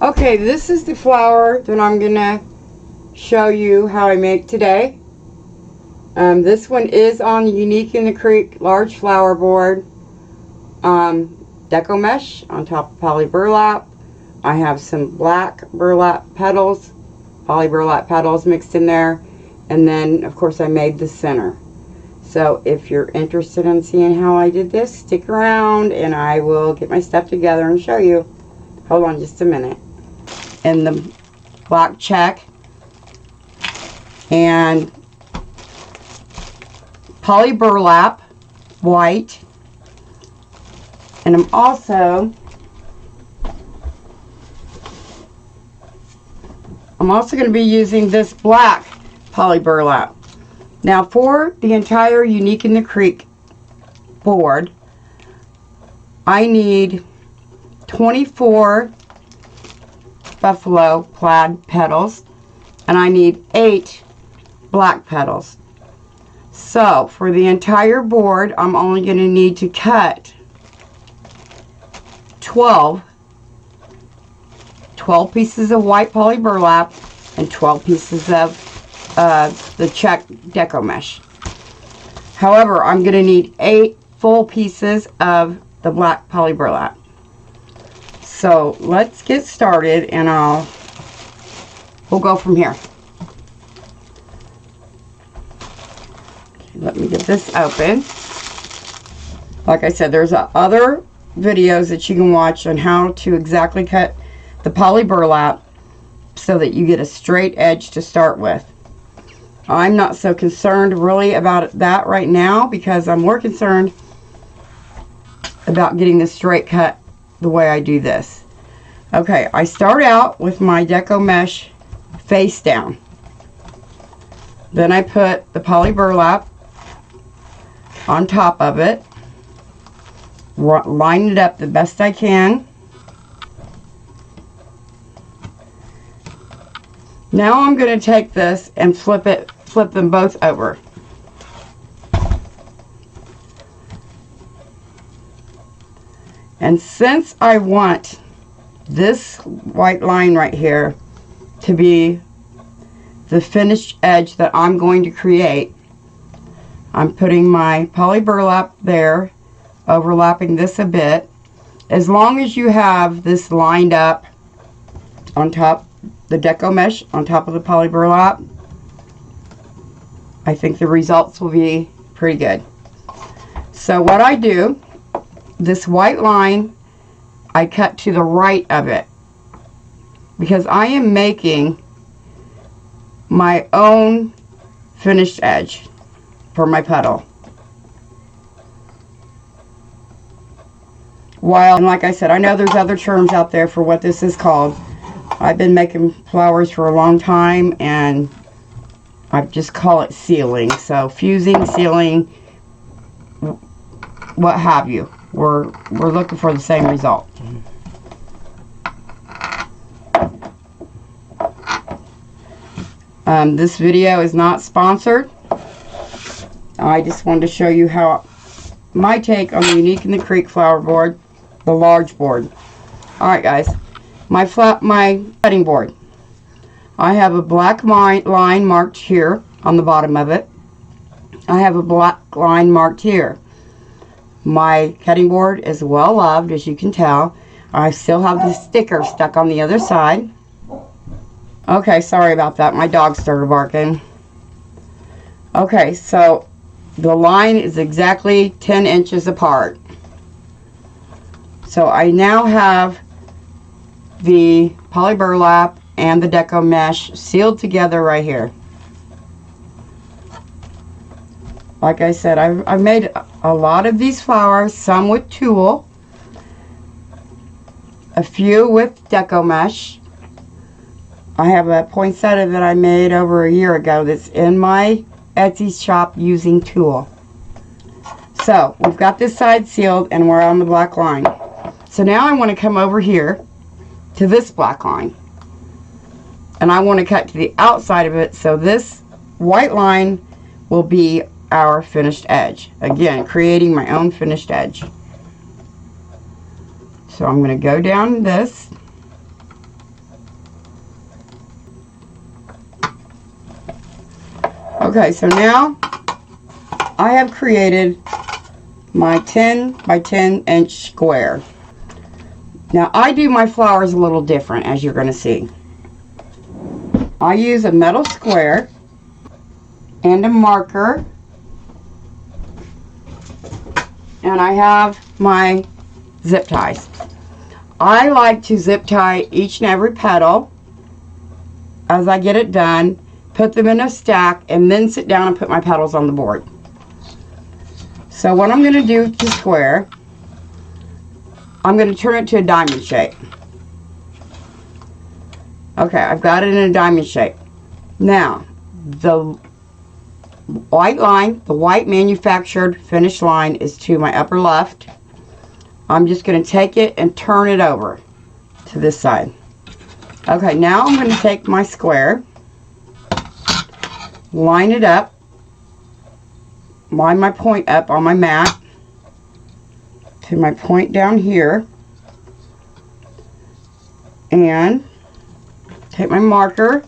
Okay, this is the flower that I'm gonna show you how I make today. This one is on the Unique in the Creek large flower board. Deco mesh on top of poly burlap. I have some black burlap petals, poly burlap petals mixed in there, and then of course I made the center. So if you're interested in seeing how I did this, stick around and I will get my stuff together and show you. Hold on just a minute. In the black check and poly burlap white, and I'm also going to be using this black poly burlap. Now for the entire Unique in the Creek board, I need 24 buffalo plaid petals, and I need 8 black petals. So for the entire board, I'm only going to need to cut 12 pieces of white poly burlap and 12 pieces of the check deco mesh. However, I'm going to need 8 full pieces of the black poly burlap. So let's get started, and we'll go from here. Okay, let me get this open. Like I said, there's other videos that you can watch on how to exactly cut the poly burlap so that you get a straight edge to start with. I'm not so concerned really about that right now because I'm more concerned about getting the straight cut the way I do this. Okay, I start out with my deco mesh face down. Then I put the poly burlap on top of it, line it up the best I can. Now I'm going to take this and flip them both over. And since I want this white line right here to be the finished edge that I'm going to create, I'm putting my poly burlap there, overlapping this a bit. As long as you have this lined up on top, the deco mesh on top of the poly burlap, I think the results will be pretty good. So what I do, this white line, I cut to the right of it because I am making my own finished edge for my petal. While, and like I said, I know there's other terms out there for what this is called. I've been making flowers for a long time, and I just call it sealing. So fusing, sealing, what have you. We're looking for the same result. This video is not sponsored. I just wanted to show you how my take on the Unique in the Creek flower board, the large board. Alright guys, my cutting board. I have a black line marked here on the bottom of it. I have a black line marked here. My cutting board is well loved, as you can tell. I still have the sticker stuck on the other side. Okay, sorry about that. My dog started barking. Okay, so the line is exactly 10 inches apart. So I now have the poly burlap and the deco mesh sealed together right here. Like I said, I've made a lot of these flowers, some with tulle, a few with deco mesh. I have a poinsettia that I made over a year ago that's in my Etsy shop using tulle. So we've got this side sealed and we're on the black line. So now I want to come over here to this black line, and I want to cut to the outside of it, so this white line will be our finished edge. Again, creating my own finished edge. So I'm going to go down this, Okay, so now I have created my 10 by 10 inch square. Now I do my flowers a little different, as you're going to see. I use a metal square and a marker, and I have my zip ties. I like to zip tie each and every petal as I get it done, put them in a stack, and then sit down and put my petals on the board. So what I'm going to do to square, I'm going to turn it to a diamond shape. Okay, I've got it in a diamond shape. Now, the white line, the white manufactured finished line is to my upper left. I'm just going to take it and turn it over to this side. Okay, now I'm going to take my square, line it up, line my point up on my mat to my point down here, and take my marker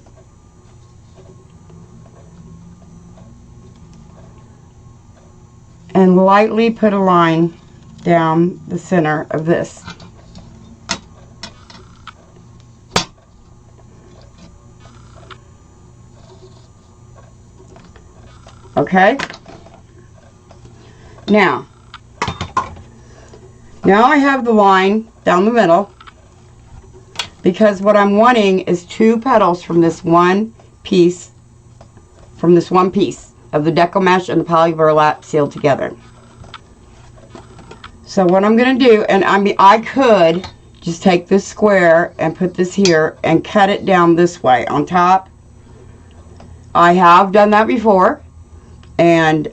and lightly put a line down the center of this. Okay? Now I have the line down the middle, because what I'm wanting is 2 petals from this one piece, of the deco mesh and the poly burlap sealed together. So what I'm going to do, and I could just take this square and put this here and cut it down this way on top. I have done that before, and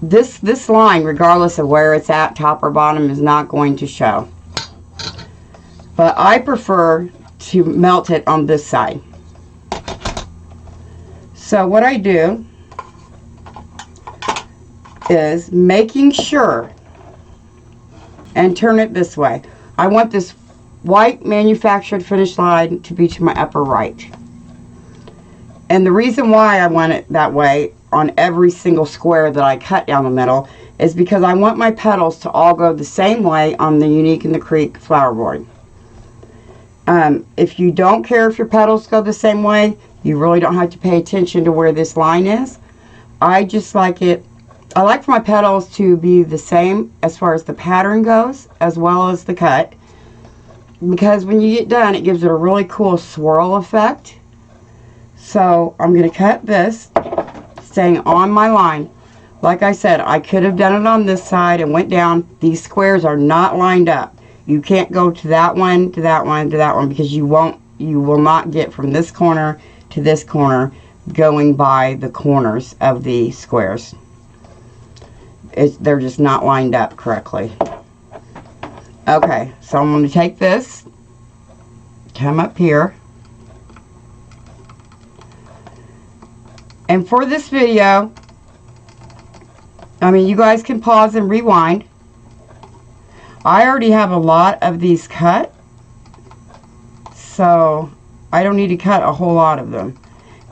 this line, regardless of where it's at, top or bottom, is not going to show. But I prefer to melt it on this side. So what I do is making sure, and turn it this way. I want this white manufactured finished line to be to my upper right. And the reason why I want it that way on every single square that I cut down the middle is because I want my petals to all go the same way on the Unique in the Creek flower board. If you don't care if your petals go the same way, you really don't have to pay attention to where this line is. I just like it, I like for my petals to be the same as far as the pattern goes, as well as the cut, because when you get done, it gives it a really cool swirl effect. So I'm going to cut this, staying on my line. Like I said, I could have done it on this side and went down. These squares are not lined up. You can't go to that one, to that one, to that one, because you will not get from this corner to this corner going by the corners of the squares. They're just not lined up correctly. Okay, so I'm going to take this, come up here, and for this video, you guys can pause and rewind. I already have a lot of these cut, so I don't need to cut a whole lot of them.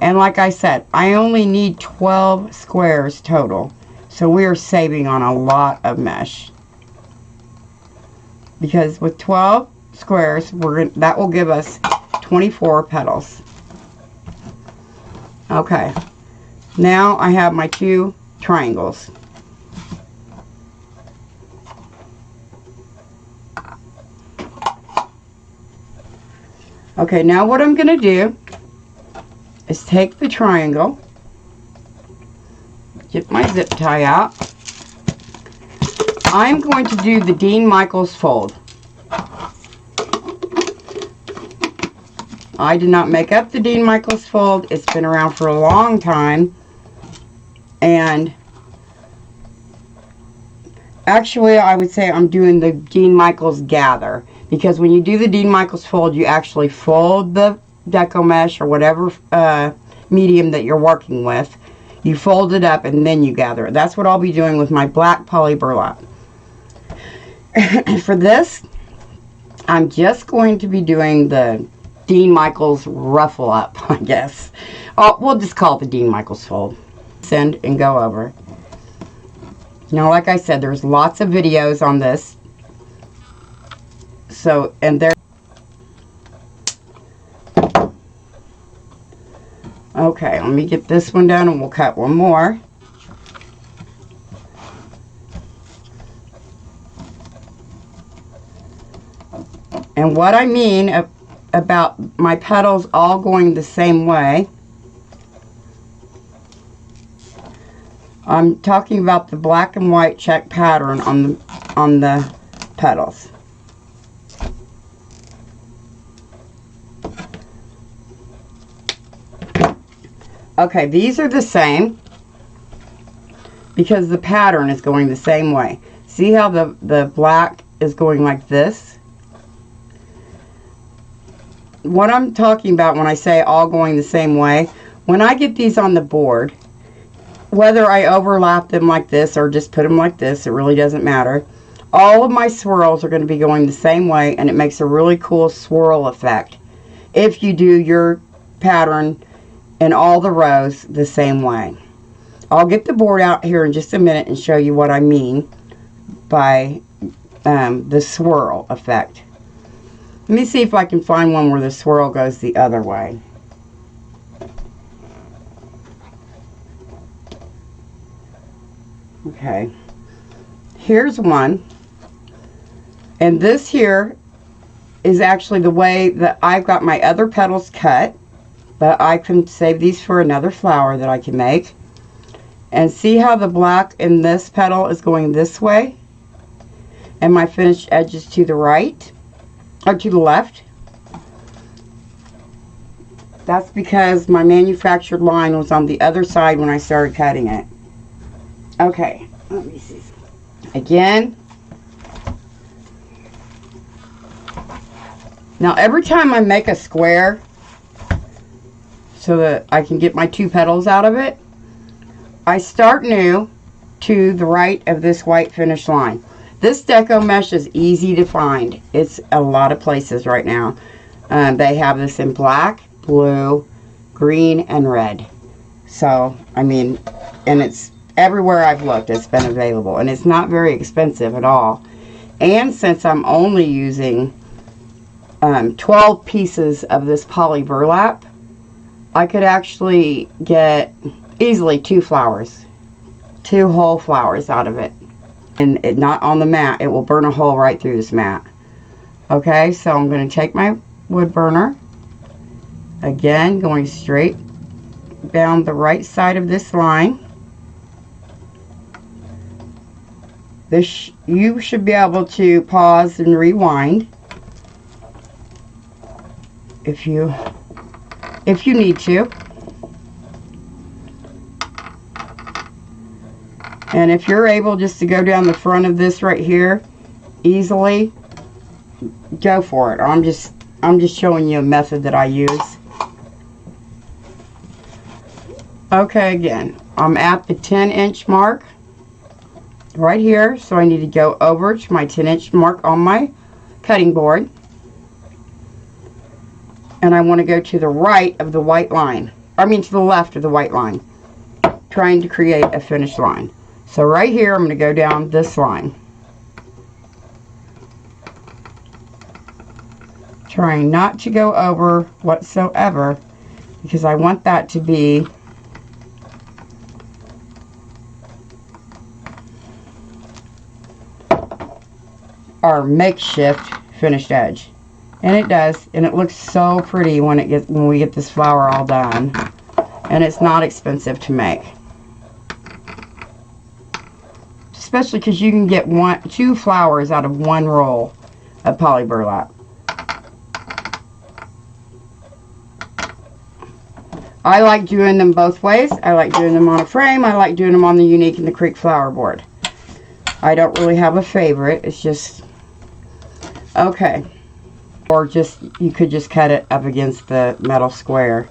And like I said, I only need 12 squares total, so we are saving on a lot of mesh. Because with 12 squares, that will give us 24 petals. Okay, now I have my 2 triangles. Okay, now what I'm going to do is take the triangle, get my zip tie out. I'm going to do the Dean Michaels fold. I did not make up the Dean Michaels fold. It's been around for a long time. And actually, I would say I'm doing the Dean Michaels gather. Because when you do the Dean Michaels fold, you actually fold the deco mesh or whatever medium that you're working with. You fold it up and then you gather it. That's what I'll be doing with my black poly burlap. For this, I'm just going to be doing the Dean Michaels ruffle up, I guess. Oh, we'll just call it the Dean Michaels fold. Send and go over. Now, like I said, there's lots of videos on this. So, and there. Okay, let me get this one done and we'll cut one more. And what I mean about my petals all going the same way, I'm talking about the black and white check pattern on the petals. Okay, these are the same because the pattern is going the same way. See how the black is going like this? What I'm talking about when I say all going the same way, when I get these on the board, whether I overlap them like this or just put them like this, it really doesn't matter. All of my swirls are going to be going the same way, and it makes a really cool swirl effect if you do your pattern in all the rows the same way. I'll get the board out here in just a minute and show you what I mean by the swirl effect. Let me see if I can find one where the swirl goes the other way. Okay, here's one, and this here is actually the way that I've got my other petals cut, but I can save these for another flower that I can make. And see how the black in this petal is going this way, and my finished edge is to the right, or to the left? That's because my manufactured line was on the other side when I started cutting it. Okay, let me see. Again. Now every time I make a square so that I can get my two petals out of it, I start new to the right of this white finish line. This deco mesh is easy to find. It's a lot of places right now. They have this in black, blue, green, and red. So, I mean, and it's everywhere I've looked, it's been available. And it's not very expensive at all. And since I'm only using 12 pieces of this poly burlap, I could actually get easily 2 flowers. 2 whole flowers out of it. And it not on the mat. It will burn a hole right through this mat. Okay, so I'm going to take my wood burner. Again, going straight down the right side of this line. You should be able to pause and rewind if you need to. And if you're able just to go down the front of this right here easily, go for it. I'm just showing you a method that I use. Okay, again, I'm at the 10-inch mark right here, so I need to go over to my 10-inch mark on my cutting board. And I want to go to the right of the white line. I mean to the left of the white line. Trying to create a finished line. So right here, I'm going to go down this line. Trying not to go over whatsoever, because I want that to be our makeshift finished edge. And it does, and it looks so pretty when we get this flower all done. And it's not expensive to make. Especially because you can get 2 flowers out of 1 roll of poly burlap. I like doing them both ways. I like doing them on a frame. I like doing them on the Unique and the Creek flower board. I don't really have a favorite. It's just okay. Or you could just cut it up against the metal square.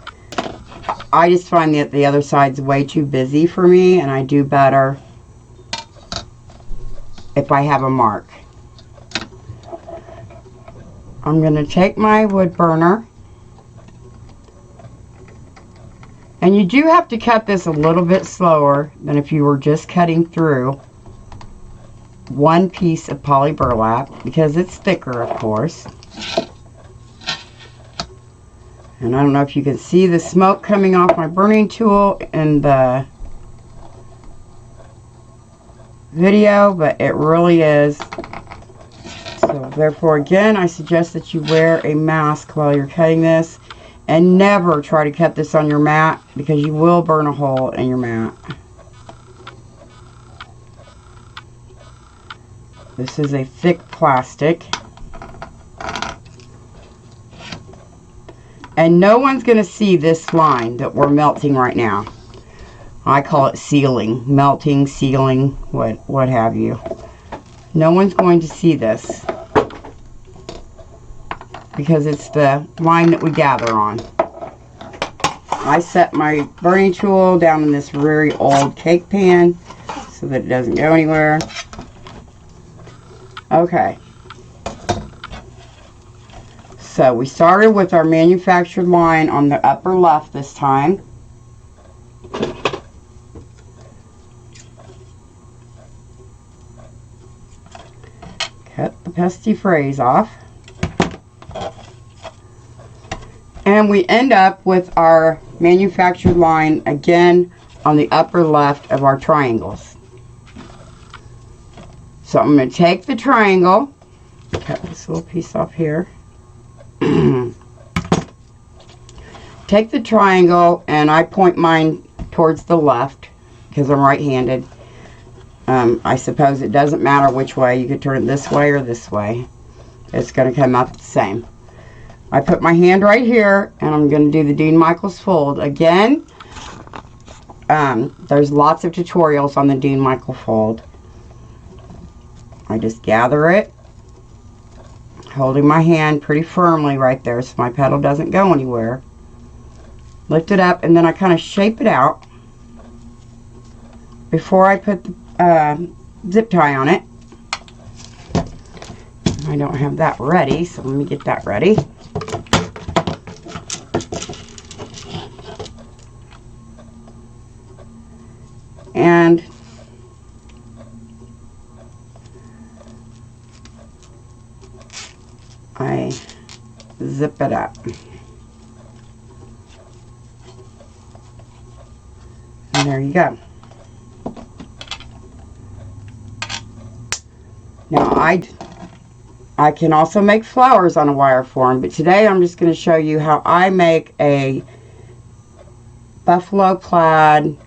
I just find that the other side's way too busy for me, and I do better if I have a mark. I'm going to take my wood burner And you do have to cut this a little bit slower than if you were just cutting through one piece of poly burlap, because it's thicker, of course. And I don't know if you can see the smoke coming off my burning tool in the video, but it really is. So therefore, again, I suggest that you wear a mask while you're cutting this, and never try to cut this on your mat, because you will burn a hole in your mat. This is a thick plastic. And no one's going to see this line that we're melting right now. I call it sealing, melting, sealing, what have you. No one's going to see this, because it's the line that we gather on. I set my burning tool down in this very old cake pan so that it doesn't go anywhere. Okay. So we started with our manufactured line on the upper left this time. Cut the pesky phrase off. And we end up with our manufactured line again on the upper left of our triangles. So I'm going to take the triangle, cut this little piece off here. Take the triangle, and I point mine towards the left because I'm right-handed. I suppose it doesn't matter which way. You could turn it this way or this way. It's going to come out the same. I put my hand right here, and I'm going to do the Dean Michaels fold. Again, there's lots of tutorials on the Dean Michael fold. I just gather it, holding my hand pretty firmly right there so my petal doesn't go anywhere. Lift it up, and then I kind of shape it out before I put the zip tie on it. I don't have that ready, so let me get that ready. And I zip it up. And there you go. Now I can also make flowers on a wire form, but today I'm just going to show you how I make a buffalo plaid.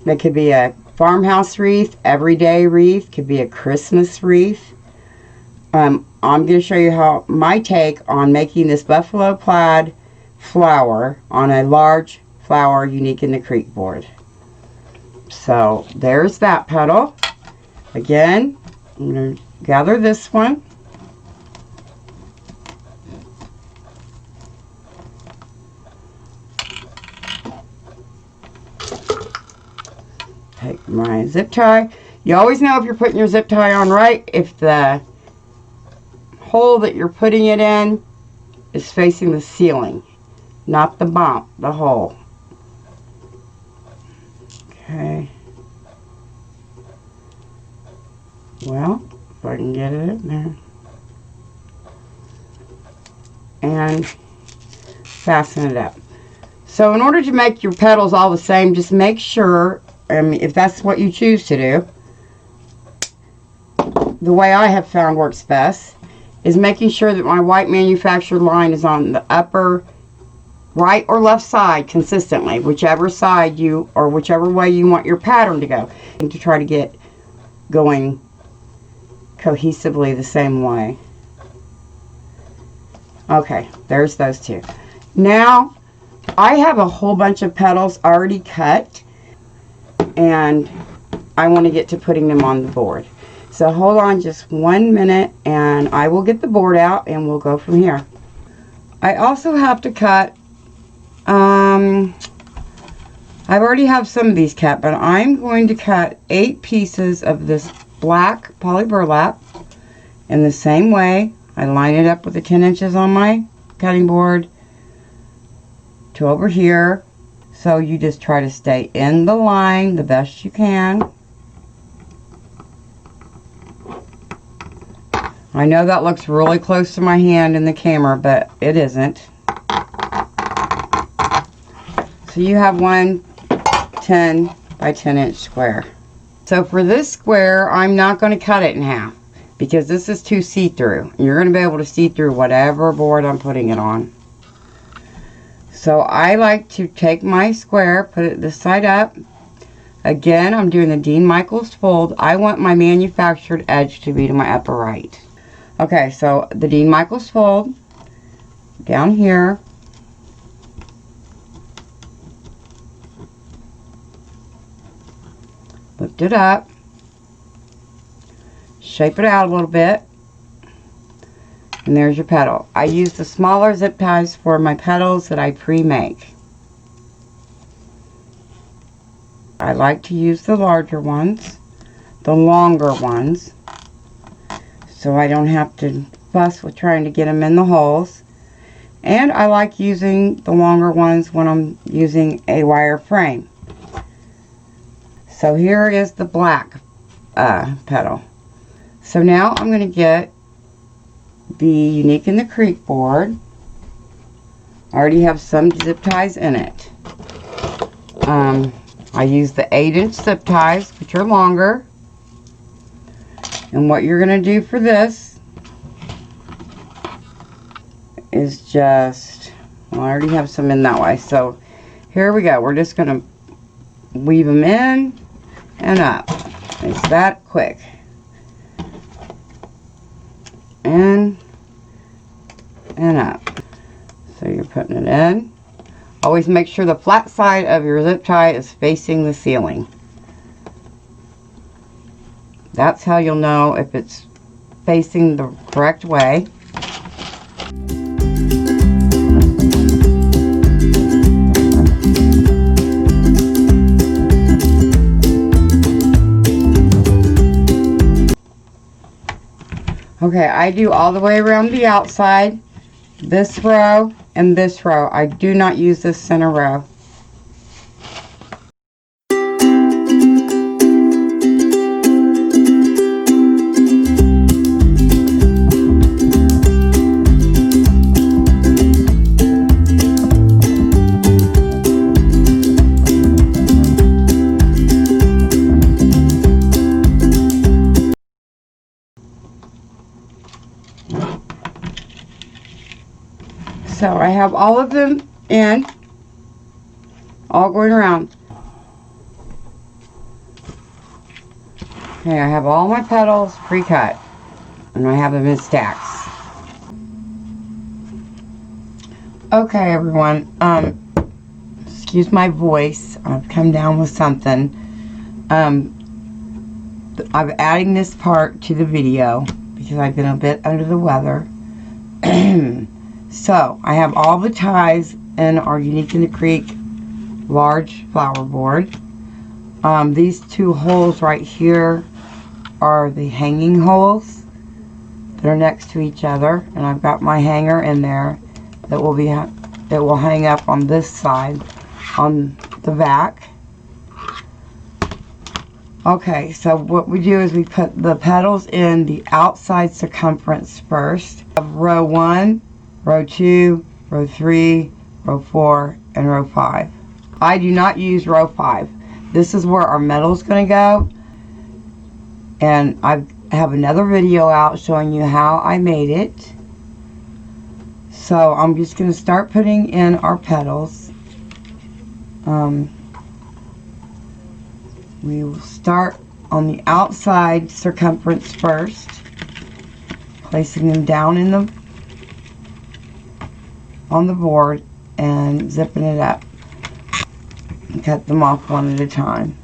That could be a farmhouse wreath, everyday wreath, could be a Christmas wreath. I'm going to show you how my take on making this buffalo plaid flower on a large flower unique in the creek board. So there's that petal. Again, I'm going to gather this one. Take my zip tie. You always know if you're putting your zip tie on right if the hole that you're putting it in is facing the ceiling, not the bump, the hole. Okay. Well, if I can get it in there. And fasten it up. So in order to make your petals all the same, just make sure, if that's what you choose to do, the way I have found works best is making sure that my white manufactured line is on the upper right or left side consistently, whichever side you, or whichever way you want your pattern to go, and to try to get going cohesively the same way. Okay, there's those two. Now I have a whole bunch of petals already cut, and I want to get to putting them on the board. So hold on just 1 minute, and I will get the board out and we'll go from here. I also have to cut, I already have some of these cut, but I'm going to cut 8 pieces of this black poly burlap in the same way. I line it up with the 10 inches on my cutting board, to over here. So you just try to stay in the line the best you can. I know that looks really close to my hand in the camera, but it isn't. So you have one 10 by 10 inch square. So for this square, I'm not going to cut it in half because this is too see-through. You're going to be able to see through whatever board I'm putting it on. So I like to take my square, put it this side up. Again, I'm doing the Dean Michaels fold. I want my manufactured edge to be to my upper right. Okay, so the Dean Michaels fold down here. Lift it up. Shape it out a little bit. And there's your petal. I use the smaller zip ties for my petals that I pre-make. I like to use the larger ones, the longer ones, so I don't have to fuss with trying to get them in the holes. And I like using the longer ones when I'm using a wire frame. So here is the black petal. So now I'm going to get the Unique in the Creek board. I already have some zip ties in it. I use the 8-inch zip ties, which are longer. And what you're going to do for this is just, well, I already have some in that way. So here we go. We're just going to weave them in and up. It's that quick. In and up. So you're putting it in. Always make sure the flat side of your zip tie is facing the ceiling. That's how you'll know if it's facing the correct way. Okay, I do all the way around the outside, this row and this row. I do not use this center row. So I have all of them in, all going around. Okay, I have all my petals pre-cut, and I have them in stacks. Okay, everyone, excuse my voice, I've come down with something. I'm adding this part to the video because I've been a bit under the weather. So, I have all the ties in our Unique in the Creek large flower board. These two holes right here are the hanging holes that are next to each other, and I've got my hanger in there that will hang up on this side on the back. Okay, so what we do is we put the petals in the outside circumference first. Row 1, row 2, row 3, row 4, and row 5. I do not use row 5. This is where our metal is going to go. And I have another video out showing you how I made it. So I'm just going to start putting in our petals. We will start on the outside circumference first, placing them down in on the board and zipping it up and cut them off one at a time.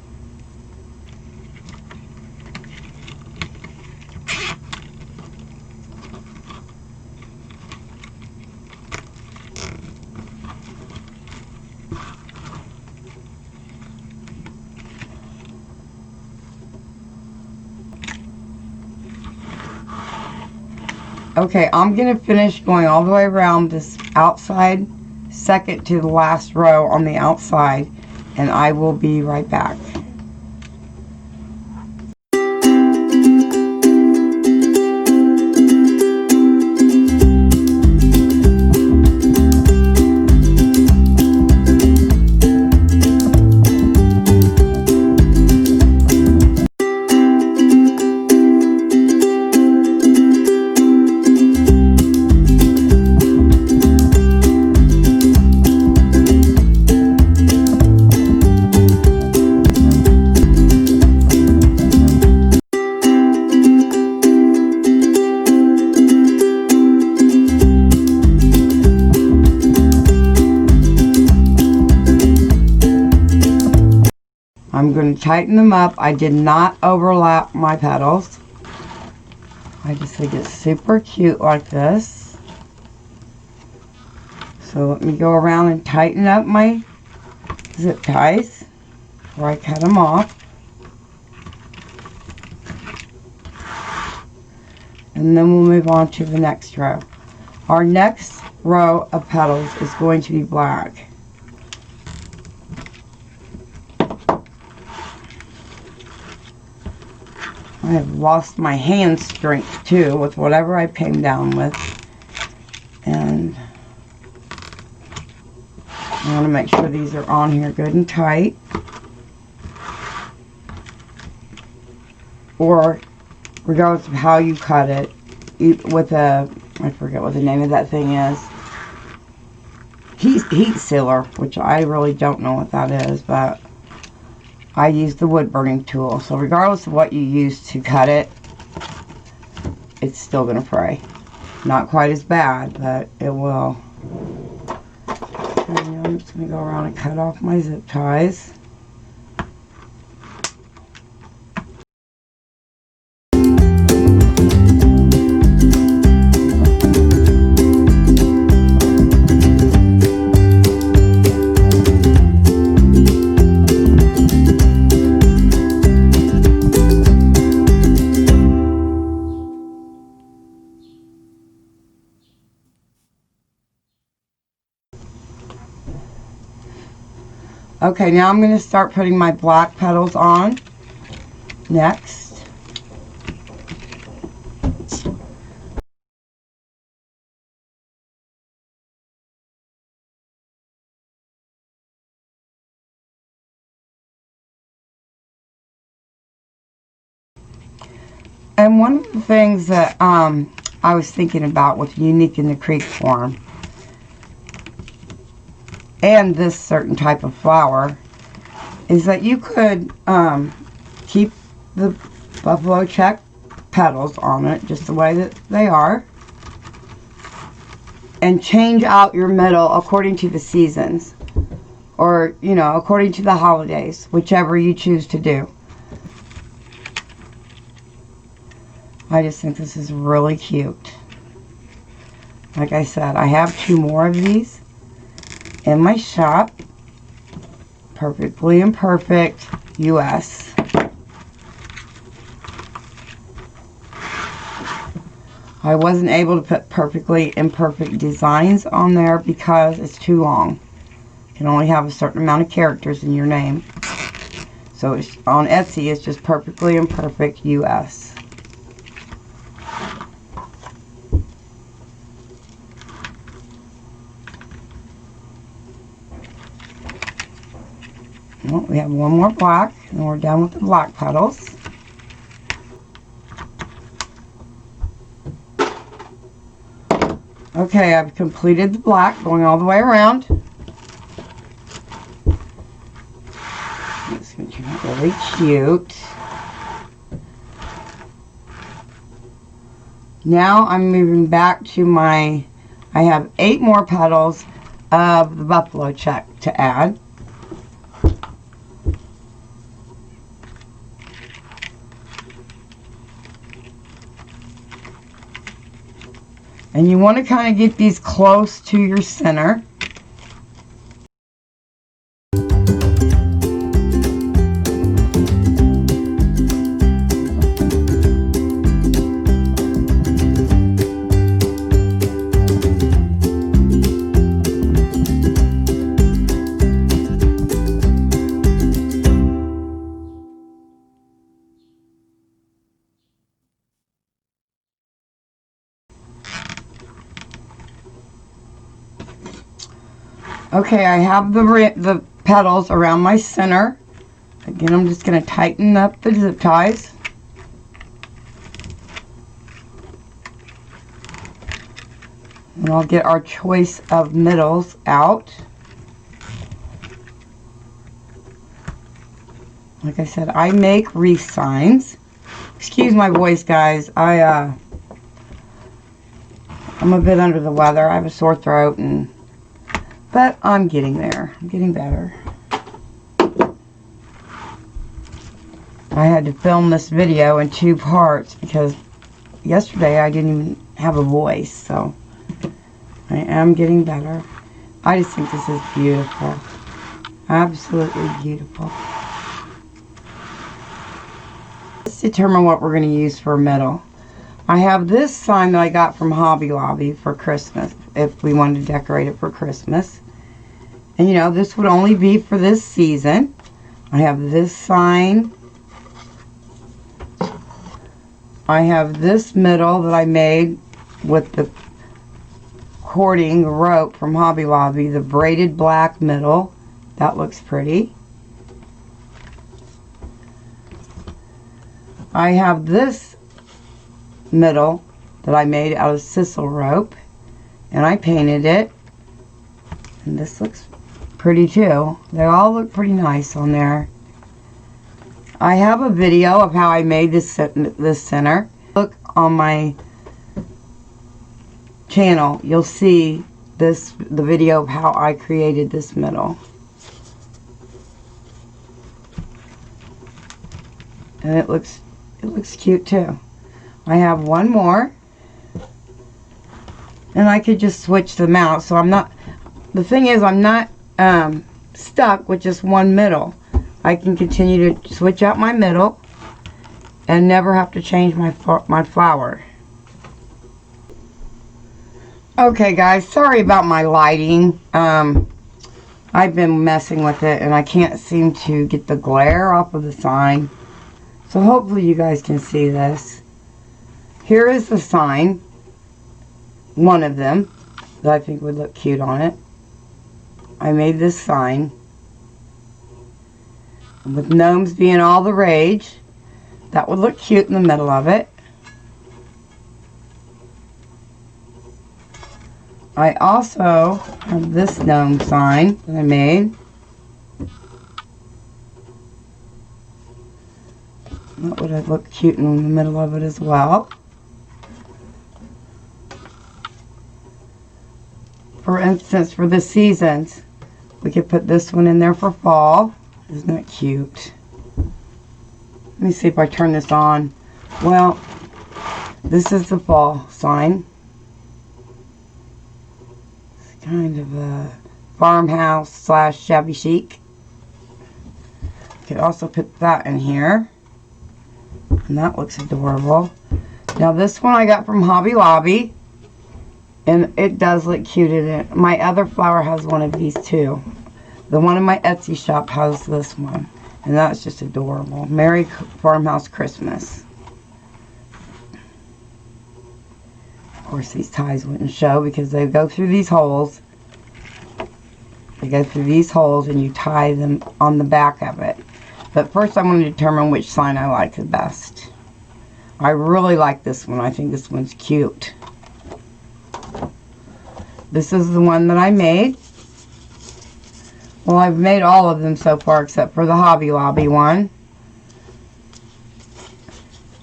Okay, I'm going to finish going all the way around this outside second to the last row on the outside, and I will be right back. I'm going to tighten them up. I did not overlap my petals. I just think it's super cute like this. So let me go around and tighten up my zip ties before I cut them off. And then we'll move on to the next row. Our next row of petals is going to be black. I have lost my hand strength too with whatever I came down with, and I want to make sure these are on here good and tight, or regardless of how you cut it, with a, I forget what the name of that thing is, heat sealer, which I really don't know what that is, but I use the wood burning tool. So regardless of what you use to cut it, it's still going to fray. Not quite as bad, but it will. And I'm just going to go around and cut off my zip ties. Okay, now I'm going to start putting my black petals on next. And one of the things that I was thinking about with Unique in the Creek Farm, and this certain type of flower, is that you could keep the buffalo check petals on it just the way that they are, and change out your middle according to the seasons, or according to the holidays, whichever you choose to do. I just think this is really cute. Like I said, I have 2 more of these in my shop. Perfectly Imperfect US. I wasn't able to put Perfectly Imperfect designs on there because it's too long. You can only have a certain amount of characters in your name. So it's, on Etsy, it's just Perfectly Imperfect US. Well, we have one more black, and we're done with the black petals. Okay, I've completed the black, going all the way around. It's going to turn out really cute. Now I'm moving back to my, I have 8 more petals of the buffalo check to add. And you want to kind of get these close to your center. Okay, I have the petals around my center. Again, I'm just going to tighten up the zip ties. And I'll get our choice of middles out. Like I said, I make wreath signs. Excuse my voice, guys. I'm a bit under the weather. I have a sore throat, but I'm getting there. I'm getting better. I had to film this video in 2 parts because yesterday I didn't even have a voice, so I am getting better. I just think this is beautiful. Absolutely beautiful. Let's determine what we're going to use for a middle. I have this sign that I got from Hobby Lobby for Christmas, if we wanted to decorate it for Christmas. And you know, this would only be for this season. I have this sign. I have this middle that I made with the cording rope from Hobby Lobby, the braided black middle. That looks pretty. I have this middle that I made out of sisal rope, and I painted it, and this looks pretty too. They all look pretty nice on there. I have a video of how I made this center. Look on my channel, you'll see the video of how I created this middle. And it looks cute too. I have one more, and I could just switch them out. So I'm not, the thing is, I'm not stuck with just one middle. I can continue to switch out my middle and never have to change my flower. Okay guys, sorry about my lighting. I've been messing with it and I can't seem to get the glare off of the sign. So hopefully you guys can see this. Here is the sign, one of them that I think would look cute on it. I made this sign. With gnomes being all the rage, that would look cute in the middle of it. I also have this gnome sign that I made. That would look cute in the middle of it as well. For instance, for the seasons, we could put this one in there for fall. Isn't that cute? Let me see if I turn this on. Well, this is the fall sign. It's kind of a farmhouse slash shabby chic. You could also put that in here. And that looks adorable. Now this one I got from Hobby Lobby. And it does look cute in it. My other flower has one of these too. The one in my Etsy shop has this one. And that's just adorable. Merry Farmhouse Christmas. Of course these ties wouldn't show because they go through these holes. They go through these holes and you tie them on the back of it. But first I'm going to determine which sign I like the best. I really like this one. I think this one's cute. This is the one that I made. Well, I've made all of them so far except for the Hobby Lobby one.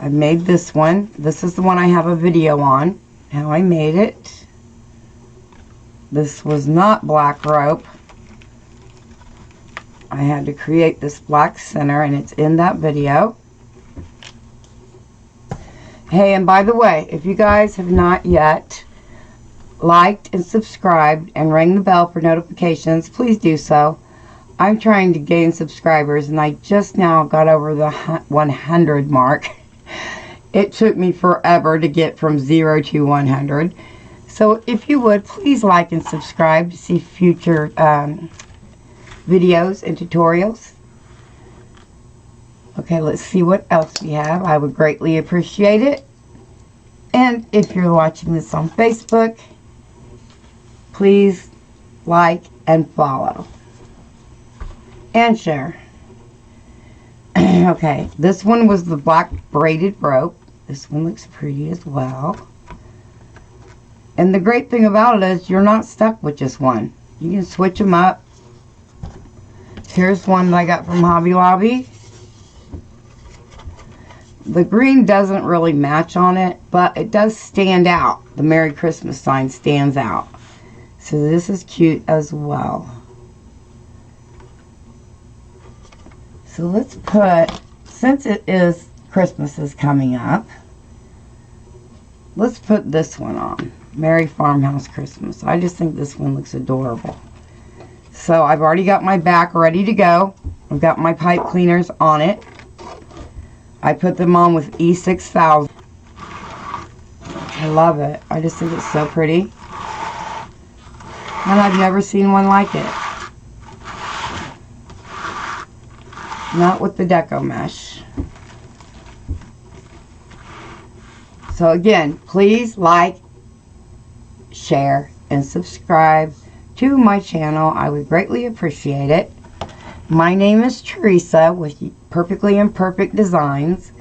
I've made this one. This is the one I have a video on, how I made it. This was not black rope. I had to create this black center and it's in that video. Hey, and by the way, if you guys have not yet liked and subscribed and rang the bell for notifications, please do so. I'm trying to gain subscribers and I just now got over the 100 mark. It took me forever to get from 0 to 100. So if you would, please like and subscribe to see future videos and tutorials. Okay, let's see what else we have. I would greatly appreciate it. And if you're watching this on Facebook, please like and follow. And share. Okay, this one was the black braided rope. This one looks pretty as well. And the great thing about it is you're not stuck with just one. You can switch them up. Here's one that I got from Hobby Lobby. The green doesn't really match on it, but it does stand out. The Merry Christmas sign stands out. So this is cute as well. So let's put, since it is Christmas is coming up, let's put this one on. Merry Farmhouse Christmas. I just think this one looks adorable. So I've already got my back ready to go. I've got my pipe cleaners on it. I put them on with E6000. I love it. I just think it's so pretty. And I've never seen one like it. Not with the deco mesh. So again, please like, share, and subscribe to my channel. I would greatly appreciate it. My name is Teresa with Perfectly Imperfect Designs.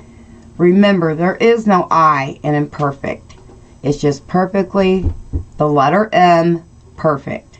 Remember, there is no I in imperfect. It's just perfectly, the letter M, perfect.